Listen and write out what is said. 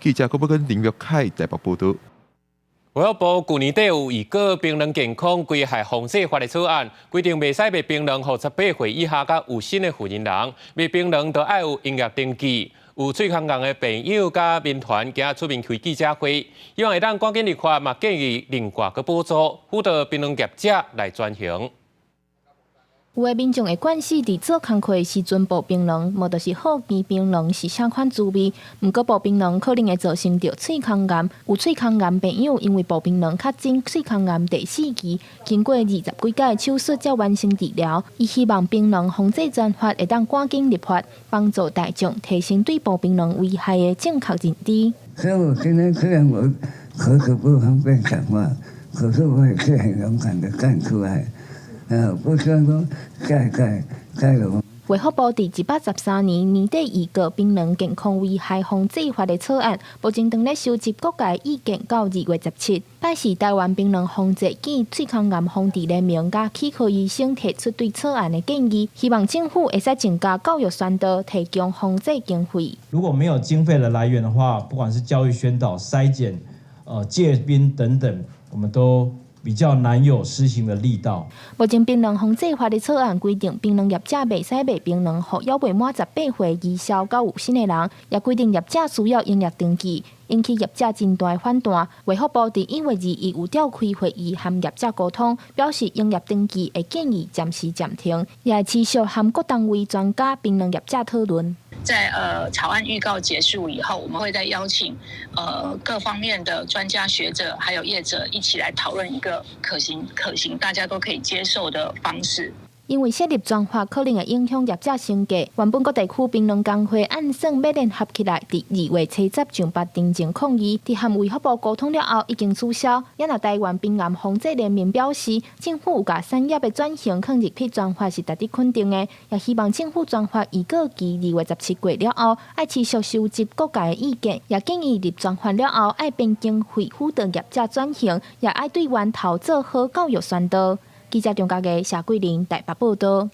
记者郭宝根、林玉凯台北报道。卫生部去年底有预告槟榔健康危害防治法的草案，规定袂使卖槟榔予18岁以下甲有身的负人人，卖槟榔都要有营业登记。有喙空硬的朋友甲民团今日出面开记者会，希望会当赶紧立法，嘛建议另外个补助，辅导槟榔业者来转型。 有的民众会惯势伫做工课时阵爆槟榔，无就是好奇槟榔是啥款滋味。毋过爆槟榔可能会造成着喙空癌，有喙空癌朋友因为爆槟榔确诊喙空癌第4期，经过20几届手术才完成治疗。伊希望槟榔防治专法会当赶紧立法，帮助大众提升对爆槟榔危害的正确认知。所以我今天虽然我口齿不方便讲话，可是我也是很勇敢的干出来。 不希望说盖了。卫福部伫113年年底预告槟榔健康危害防治法的草案，目前正咧收集各界意见，到2月17，拜是台湾槟榔防治暨喙空癌防治联盟甲齿科医生提出对草案的建议，希望政府会使增加教育宣导，提供防治经费。如果没有经费的来源的话，不管是教育宣导、筛检、戒槟等等，我们都 比较难有施行的力道。目前槟榔防治法的草案规定，槟榔业者袂使卖槟榔予还未满18岁以上到有身的人，也规定业者需要营业登记，引起业者真大反弹。卫福部伫1月2日有召开会议，和业者沟通，表示营业登记的建议暂时暂停，也会持续和各单位专家、槟榔业者讨论。 在草案预告结束以后，我们会再邀请各方面的专家学者还有业者一起来讨论一个可行大家都可以接受的方式。 因为设立专法可能会影响业者生计，原本各地区槟榔工会按算要联合起来，伫2月70上8定前抗议。伫和卫福部沟通了后，已经取消。也若台湾槟榔防治联盟表示，政府有甲产业的转型放入去专法是值得肯定的，也希望政府专法预告期2月17过了后，爱持续收集各界的意见，也建议立专法了后，爱变经费辅导业者转型，也爱对源头做好教育宣导。记者张家嘅谢桂玲台北报道。